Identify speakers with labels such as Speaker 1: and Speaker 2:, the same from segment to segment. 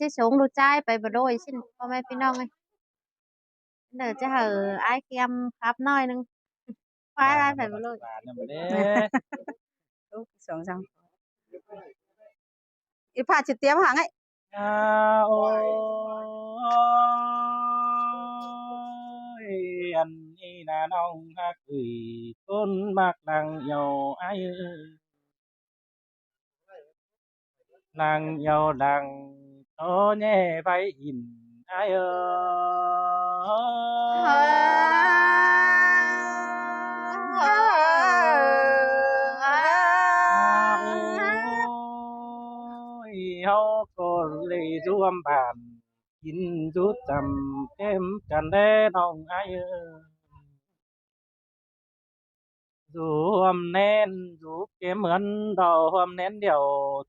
Speaker 1: chứ xuống đồ traiไปบ่โดยxinพ่อแม่พี่น้องเอ้ยเดี๋ยวจะหาอ้ายเกียมครับหน่อยหนึงควายอ้ายไปบ่โดย
Speaker 2: บาทนั่นบ่เด้
Speaker 3: Đúng, sẵn sàng. Ít pha chỉ tiêm hàng ấy.
Speaker 2: โอ้ยอันนี้น่ะน้องฮักเอ้ยคนมักนั่งเหยาอ้ายเอ้ยนั่งเหยาดังโตแย่ไปอินอ้ายเอ้ยเฮาก็เลยร่วมบ้านกินจุดจำเข้มกันแด้น้องอ้ายเอ้ย rùm nên rú kiếm ấn đầu hôm nén điều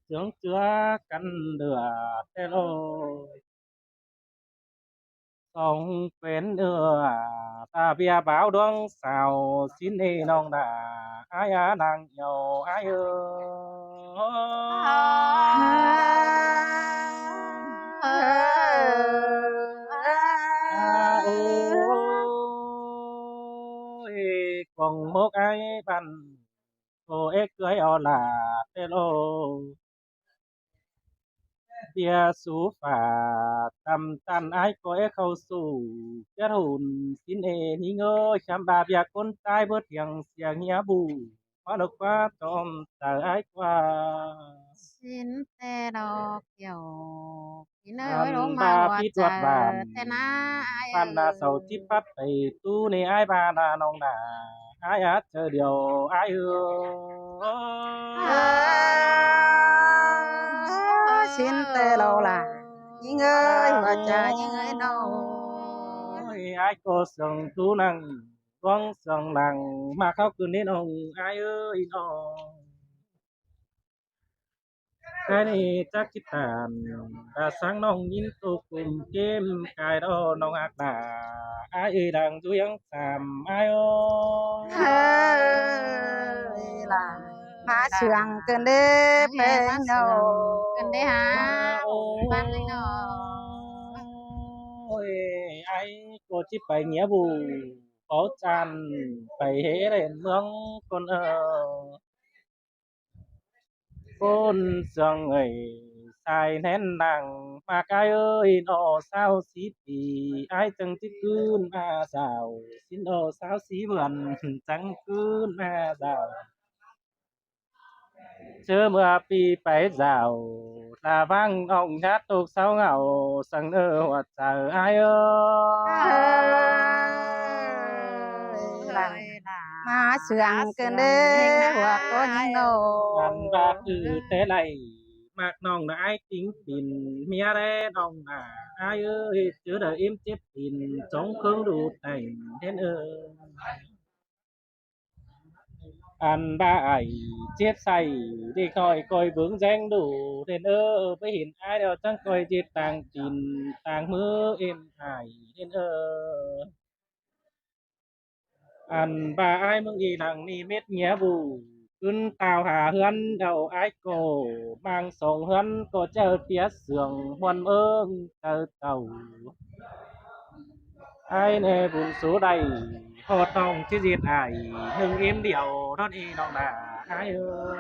Speaker 2: tướng chứa căn lửa tê lô sông quên đưa ta bia báo đuông xào xin đi nong đà ai á nàng nhiều ai ơi còn một ai bàn cô ếch cưới ở là tê lô tia sú phà tầm tan ái có ếch khâu sủ kết hồn xin ê ní ngơ chăm bà bia con trai bớt hiền xiang nhá bù quá độc quá tôm tờ ái qua
Speaker 1: xin tê đò kiểu kín ơi
Speaker 2: ăn
Speaker 1: đúng mà
Speaker 2: ba
Speaker 1: hoạt
Speaker 2: pít ruột bàn
Speaker 1: tê na ai
Speaker 2: bàn là sầu chip bắt tẩy tu này ai bà là nông nà ai á chờ điều ai
Speaker 3: Xin tê lâu là những ơi và chờ những ơi đâu.
Speaker 2: ai có sừng tu năng quăng sừng năng mà khóc cứ nên ông ai ơi nó cái này chắc chắn tàn đã sáng nông nhìn tô cùng kiếm cái đó nông ác đà ai ơi đang duyên làm ai
Speaker 3: Ơi là má sườn cơn đê phê nhau.
Speaker 1: cần đấy hả ban đấy nó
Speaker 2: ôi ai cô chỉ phải nghĩa bù có tràn phải hế lên mương con con sương người sai nén nàng mà cái ơi nó sao xí thì ai chẳng chứ cứ mà rào xin nó sao xí vườn chẳng cứ mà rào chớ mưa pi phải rào là vang ông nhát tục sao ngào sang nơ hoặc chờ ai
Speaker 3: Là má sườn cơn đê hoặc có những đâu.
Speaker 2: ăn ba cứ thế này mạc nòng là ai tính pin mía đê nòng là ai ơi chớ đợi em tiếp pin chống khương đủ thành thế ơi ăn ba ải chết say đi coi coi vướng danh đủ nên với hiện ai đâu chẳng coi chết tàng chín tàng mưa em ải nên ăn ba ai mừng gì nặng ni mết nhé bù cưng tàu hà hươn đầu ai cổ mang sông hươn có chờ phía sườn huân ương chờ tàu ai nè bùn số đầy hột nòng chứ diệt ải hưng im điệu đón y nòng là ai ôi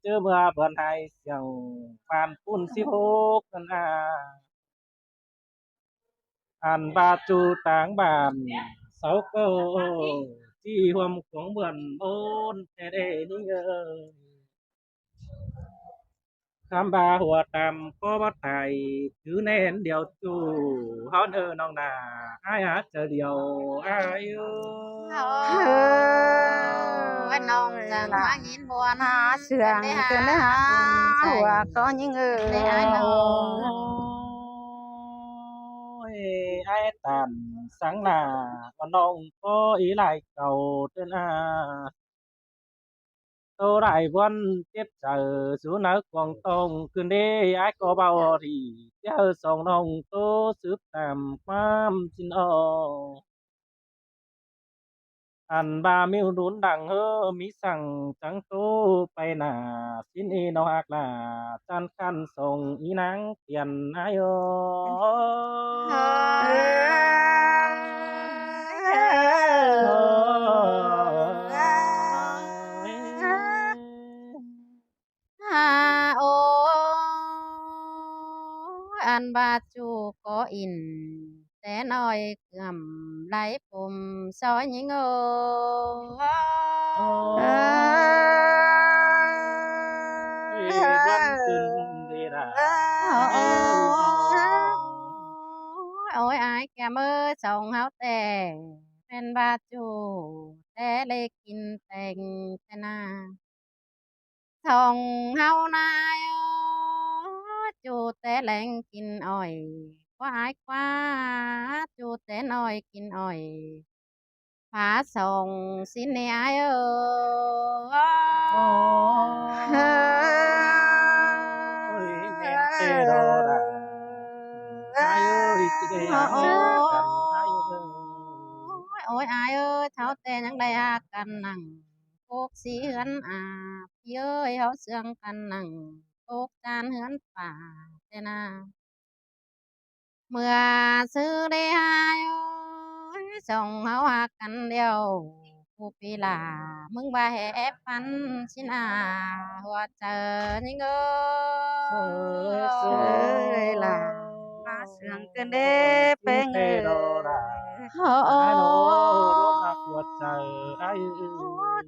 Speaker 2: chưa mưa bần hai xiềng phan phun xí hô cần ăn ba chu táng bàn sáu câu chi hôm cũng buồn ôn thế để đi khám ba hùa tam có bắt thầy cứ nên điều chủ họ nơ nong nà ai hát chờ điều ai
Speaker 1: anh nong là má nhìn buồn
Speaker 3: Má sườn cơn đê hả hoặc có những người
Speaker 1: để ai nong
Speaker 2: ai tàn sáng là con nong có ý lại cầu tên tô đại quân tiếp chờ xuống nở quảng tông cơn đê ai có bao thì chờ sông nông tô sướp tàm quam xin ô อันบามิวรุนดังเฮอมีสั่งจังโตไปหนาสินอีนอหักหนาจันคันส่งอีนางเปลี่ยนนาย
Speaker 1: เฮ้ฮาโออันบาจูก็อินแต่น้อยเกื่อมไหลผมซอยยิงโอ
Speaker 2: วันขึ้นเดรา
Speaker 1: โอ้ยอายแกมเอ้ยส่งเฮาแต่เป็นบาจูแต่เลยกินแต่งแต่นาส่งเฮานายจูแต่แหลงกินอ้อยควายกว่าจูแต่น้อยกินอ้อยผาส่งสินเนี่ยเอ้ย
Speaker 2: แม่เตโรราอายเอ้ยสิได้หากันอายเอ้ย
Speaker 1: โอ้ยอายเอ้ยเท่าแต่ยังได้อากันนั่งโคกสีเหือนพี่เอ้ยเขาเสื่องกันนั่งโคกจานเหือนป่าแต่นาเมื่อซื้อได้อายเอ้ยส่งเขาหากันเดียวผู้ปีลามึงบ่าแหบพันชินาหัวเจอนี่เงยล่ะ
Speaker 3: มาเสืองกันเด้เป้งเอ้ย
Speaker 1: โอ้โอ้
Speaker 2: ai đó lo hạc quật trời ai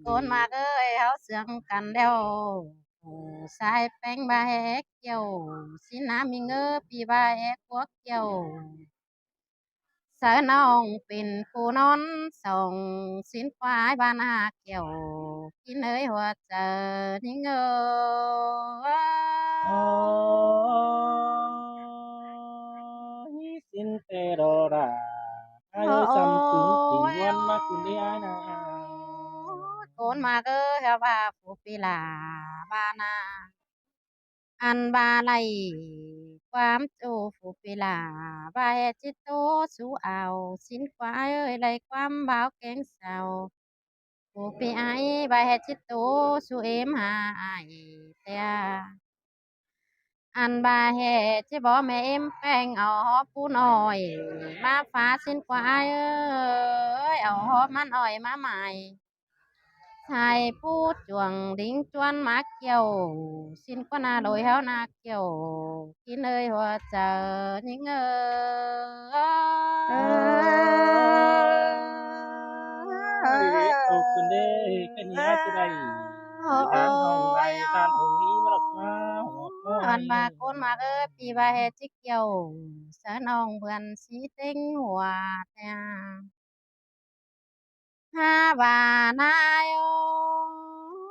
Speaker 1: โกนมากเอ้ยเขาเสื่องกันเดียวสายแป้งบาแหกเกี่ยวสิน้ำมีเงอปีบาแหกพวกเกี่ยวเสอน้องเป็นผู้นอนส่งสินควายบ้านหาเกี่ยวกินเอ้ยหัวเจอนี่เงอ
Speaker 2: ôi xin tê đồ ra ai ơi xăm cứng tình quan mà cứng đi ai nào
Speaker 1: โกนมาเอ้ยเขาว่าผู้ปีลาบ้านา อันบาไลความโจฟูปิลาบาเฮจิโตสูเอาสินควายเอ้ยไลความบ่าวแกงเศร้าฟูปิไอบาเฮจิโตสูเอ็มหาไอเตียอันบาเฮจิบอแม่เอ็มแป้งเอาฮอผู้น้อยมาฟ้าสินควายเอ้ยเอาฮอมันอ่อยมาใหม่ ชายผู้จวงดิ้งจวนมาเกี่ยวสินกว่านาโดยเฮานาเกี่ยวกินเอ้ยหัวเจอยิงเอ้ย
Speaker 2: tụt bên đây cái nhái cái đây
Speaker 1: โอ้
Speaker 2: ทางห้องใด
Speaker 1: ย
Speaker 2: ทางห้องนี้มาหลักมาหัวก้อ
Speaker 1: อั
Speaker 2: ย
Speaker 1: นบาโกนมาเอ้ยปีบาเฮจิเกี่ยวสะนองเพื่อนสีเต็งหัวแต่ห้าบานายโอ้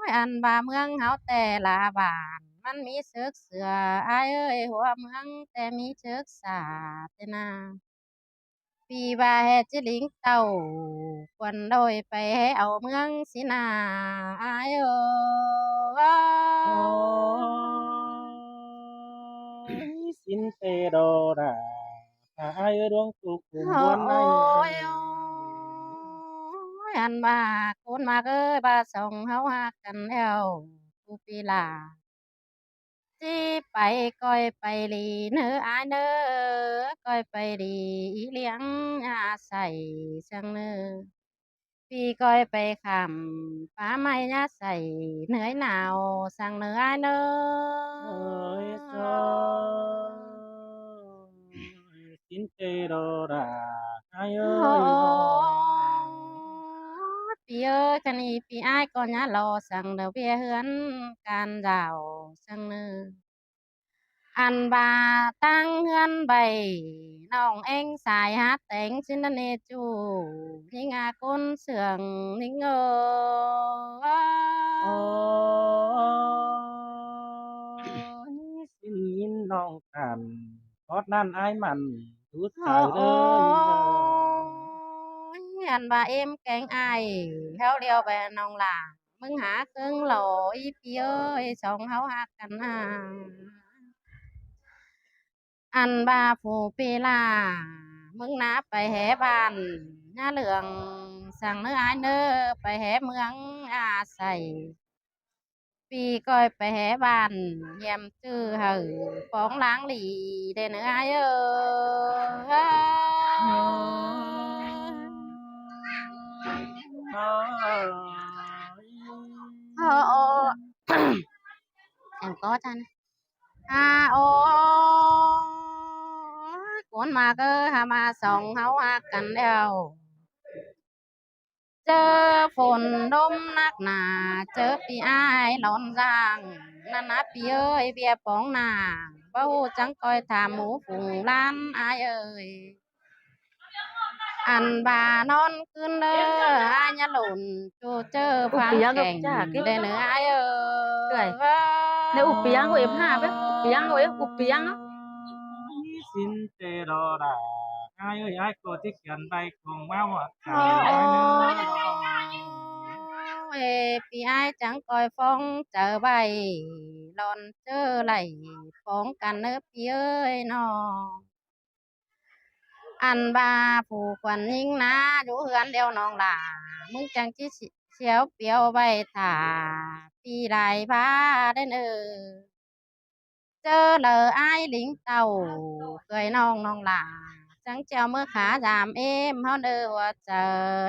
Speaker 1: ยอันบาเมืองเฮาแต่ละบ้านมันมีเสือกเสืออายเอ้ยหัวเมืองแต่มีเชือกสาแต่นาปีบาเฮจิลิงเต่าควันโดยไปให้เอาเมืองสินาอายเอ้ย
Speaker 2: xin tê đồ ra ai ơi đuông tụ cùng
Speaker 1: โอ้
Speaker 2: buôn ai
Speaker 1: ยโอ้ยอันบาโกนมาเอ้ยบาส่งเฮาหากันแล้วผู้ปีลา จีไปก้อยไปลีเนื้ออายเนื้อก้อยไปลีอีเลี้ยงอาศัยช่างเนื้อพี่ก้อยไปคำป้าไม่ยาใส่เหนื่อยหนาวสั่งเนื้ออายเนื้
Speaker 2: ơi
Speaker 1: อ
Speaker 2: rồi xin tê đồ ra ai
Speaker 1: โอ้
Speaker 2: ơi nó
Speaker 1: พี่เอ้ยคันนี้พี่อายก็ยารอสั่งเดือเบี้ยเฮือนการดาวสั่งเนื้อ อันบาตั้งเฮือนใบน้องเอ็งสายฮัดแต่งชินเนจูนี่งาก้นเสื่องนี่เงอ
Speaker 2: ôi xin nhìn non tàn hót nan ai mặn rút
Speaker 1: โอ้
Speaker 2: trời
Speaker 1: โอ้
Speaker 2: đời
Speaker 1: ยอันบาเอ็มแกงไอเฮาเดียวไปน้องหล่ามึงหาเครื่องโหลอีพี่เอ้ยสองเฮาหักกันอันบาผูปีลามึงนับไปแห่บ้านหน้าเหลืองส สั่งเนื้อไอเนื้อไปแห่เมืองอาศัยปีก้อยไปแห่บ้านเยี่ยมจื้อเหือฟ้องล้างหลีได้เนื้อไอโอ้โอ้ em có cha nè ô cuốn mà cơ hà mà sòng háo hà cắn đeo เจอฝนลมนักหนาเจอปีอ้ายร้อนร่างนั่นนะปีเอ้ยเบียปองหน้าเบ้าจังคอยถามหมูฝูงล้านอายเอ้ยอันบานอนขึ้นเด้ออายอย่าหล่นจูเจอฟังแก่งได้เนื้ออายเอ้ย
Speaker 3: ในอุปยังก็เอฟห้าไปอุปยังก็เอฟอุปยังเนาะ
Speaker 2: xin tê đò đà ai ơi ai có thích khiển bay cùng mau hoặc cả
Speaker 1: เอปีไอายจังคอยฟ้องเจอใบหลอนเจอไหลฟ้องกันเนอปีเอ้ยน้องอันบาผู้ควันยิงนะอยู่เฮือนเดียวน้องล่ะมึงจังจิเสียวเปียวใบถ่าปีไหลพาได้เนอเจอเลยไอ้ายลิงเต่าเคยน้องล่ะจังเจ้าเมื่อขาดามเอ็มเฮาเด้อว่าเจอ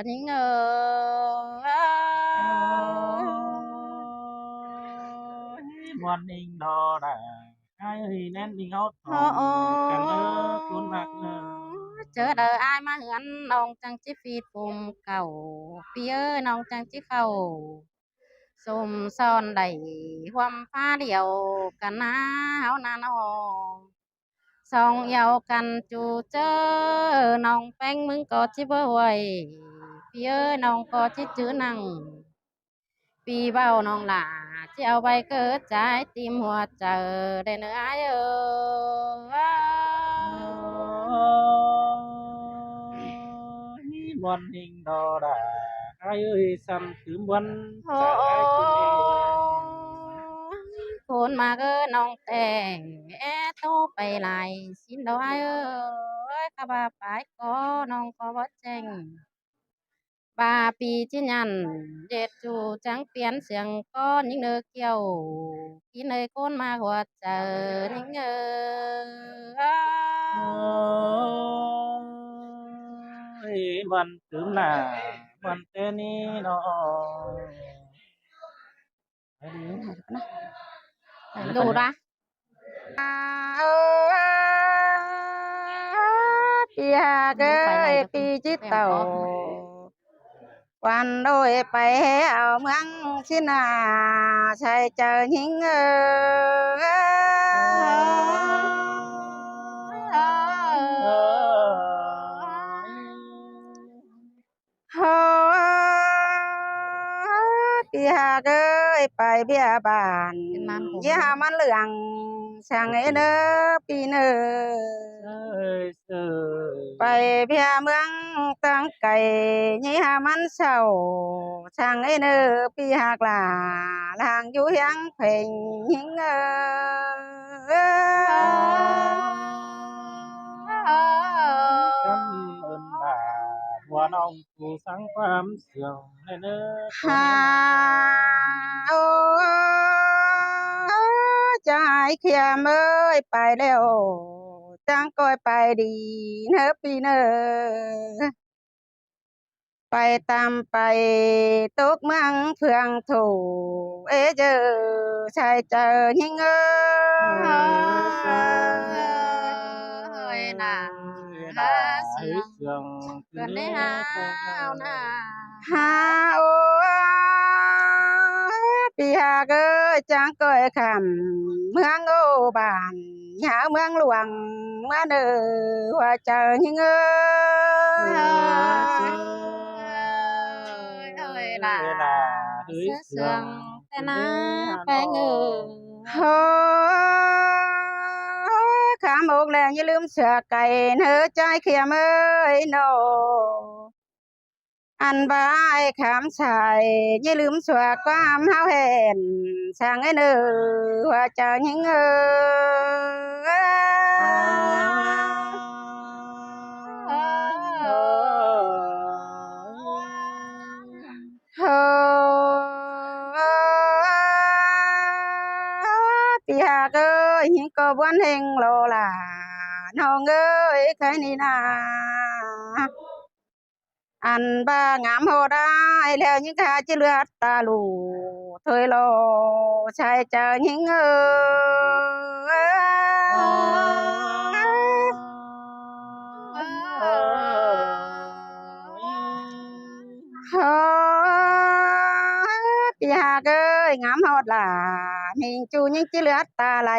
Speaker 1: นิ่ง
Speaker 2: muôn ninh đò đà ai ơi nén ninh áo
Speaker 1: โอ้
Speaker 2: thòng cần ơ cuốn bạc ơ
Speaker 1: เจอเด้ออายมาเหือนน้องจังจิฟีดปุ่มเก่าปีเอ้ยน้องจังจิเข้าสมซ่อนได้ความฟ้าเดียวกันนะเฮานาน้องสองเยาวกันจูเจอน้องแป้งมึงก็จิบ่ไหวปีเอ้ยน้องก็จิจื้อนั่งปีเบ้าน้องหล่าจะเอาไปเกิดใจติมหัวเจอได้เนื้ออายเอ้ย
Speaker 2: muôn ninh đò đà ai ơi xăm cứ muôn
Speaker 1: โอ้
Speaker 2: chả ai cùng em
Speaker 1: คนมาเกอน้องแต่งโตไปหลายสินดอกเอ้ยข้าบาไปก็น้องก็บ่แจ้งบาปีจิญันเด็ดจูจังเปลี่ยนเสียงก้อนยิ่งเนอเกี่ยวกินเลยก้นมาหัวเจอยิ่ง
Speaker 2: ơi muôn cứ là muôn tên đi nó
Speaker 1: ดูละ
Speaker 3: ปีหาเกยปีจิตเต่าวันโดยไปเอาเมืองชินาใช่เจอหิงโฮปีหาเกยไปเบียบานยี่หามันเหลืองช่างไอ้เด้อปีเนอ
Speaker 2: ơi trời
Speaker 3: ไปเพียเมืองตั้งไก่ยี่หามันเศร้าช่างไอ้เนอปีหากลาลางอยู่ยังเพ่งหิง
Speaker 2: cảm ơn bà mùa nông phù sáng quám sương lên nước
Speaker 3: ฮาโอ้ใจเขียมเอ้ยไปแล้วจังก้อยไปดีเนอปีเนอ ไปตามไปตกเมืองเฟืองถูเอเจอชายเจอยิงเอ
Speaker 1: เฮ้ยน่ะ
Speaker 2: là hứa sương
Speaker 1: เกินได้หาวน่ะ
Speaker 3: ฮาโอปีหาเกจังก้อยคำเมืองโอบานหาเมืองหลวงมาเด้อว่าเจอยิงเอ
Speaker 1: เอ้ยล่ะ
Speaker 2: là
Speaker 1: เสื้
Speaker 2: hứa
Speaker 1: อเสื่อง
Speaker 2: sương
Speaker 1: แต่นะแปงเออ
Speaker 3: โฮขาหมกแล้วอย่าลืมเสือไก่เนื้อใจเขียมเอ้ยโนอันบายขามชายอย่าลืมสวกความเฮาเห็นช่างไอ้เนื้อว่าเจะยิงเอ หิงก็บวนเฮงโลล่ะน้องเอ้ยใครนี่นาอันบ้างามโหได้แล้วยิ่งข้าจะเลือดตาลูเธอโลชายเจอหิงเอ้ย ปีหากเอ้ยงามฮอดล่ะมิงจูยิ่งจิเลือดตาไหล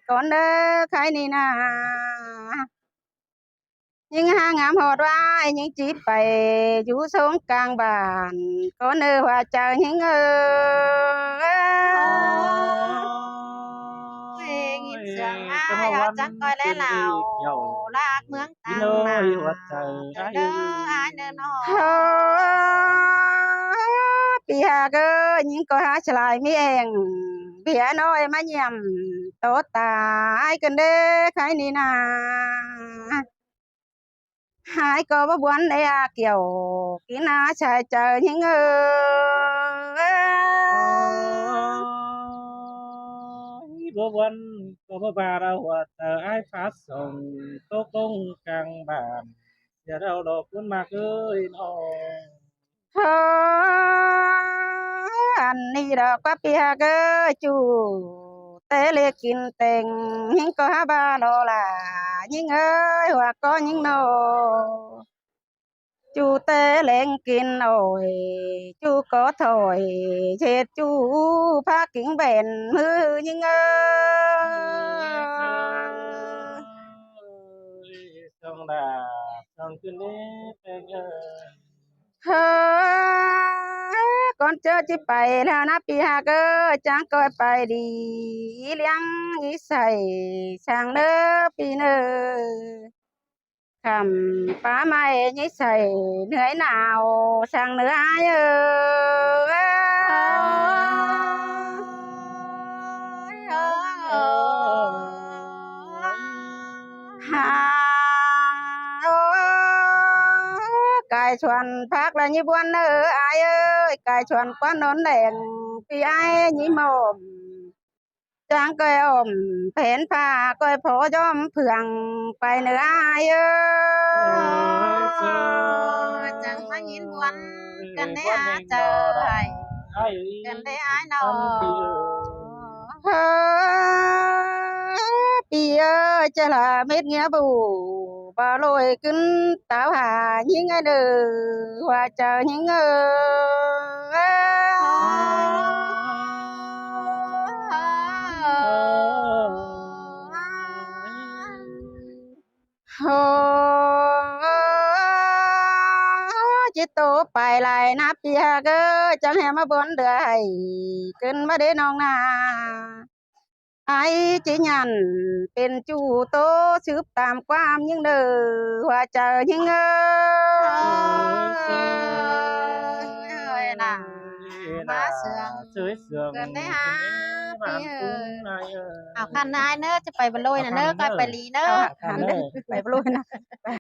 Speaker 3: ก่อนเด้อใครนี่นายิ่งหางามฮอดว่ายิ่งจิตไปอยู่สงกลางบ้านก่อนเด้อว่าเจ้ายิ่งเอ้ย
Speaker 1: ยินเสียงอ้ายอาจักก้อยและเหล่าลากเมืองต่างนา
Speaker 2: หัวใจ
Speaker 1: เด้ออ้ายเด้อน้อ
Speaker 3: เฮ้ปีหากเอ้ยยิ่งก็หาฉลายมีเองเบียน้อยมาเยี่ยมโตตายกันเด้อใครนี่นาหายก็บ่บวนได้อาเกี่ยวกินอาชายเจอยิ่งเอ้ย
Speaker 2: บ่วันก็บ่บาเราว่าแต่ไอ้ฟ้าส่งโตกงกลางบ้านอย่าเราดอกคุณมากเอ้ยน้อง
Speaker 3: เฮ้ยอันนี้ดอกว่าปีหากเอ้ยจูแต่เล็กกินเต็งยิ่งก็หาบาโลล่ะยิ่งเอ้ยว่าก็ยิ่งโนจูแต่เล่งกินโอ้ยจูก็ถอยเช็ดจูพากิ่งแบนมือยิ่งเอ้ย
Speaker 2: sông đà sông cứ ní tên ơi
Speaker 3: เฮ้ยก่อนเจอจิไปแล้วนะปีหาเกอจังก็ไปดีเลี้ยงอีใส่ช่างเด้อปีเนอคำป้าไม่ยี่ใส่เหนื่อยหนาวช่างเหนื่อยหาไก่ชวนพักแล้วยี่บวนอายเอ้ยไก่ชวนก้อนนนแดงพี่ไอ้ยี่หมอมจางก้อยอมแผนผ้าก้อยโผย่อมเผื่องไปเนื้ออายเอ้ย
Speaker 1: จังมายินบวนกันได้อาเจอกันได้อายน้อ
Speaker 3: เฮ้ยปีเอ้ยจะละเม็ดเงี้ยบูบาลอยขึ้นตาวหายิ่งไงเด้อว่าเจอยิ่งโอ้จิตโตไปไหลนะปีหากเอ้ยจังแหมาบนเดือยขึ้นมาเด้น้องนาไอ้จีนันเป็นจูโตสืบตามความยิ่งเด้อว่าเจอยิ่งน่ะมาเสือง
Speaker 2: dưới giường
Speaker 1: gần đấy hả
Speaker 2: bạn
Speaker 1: bây
Speaker 2: cũng
Speaker 1: giờ
Speaker 2: này
Speaker 1: เอาคันนายเนอะจะไปบรรลุยนะเนอะก็ไปลีเนอะ
Speaker 3: ไปปลุยนะ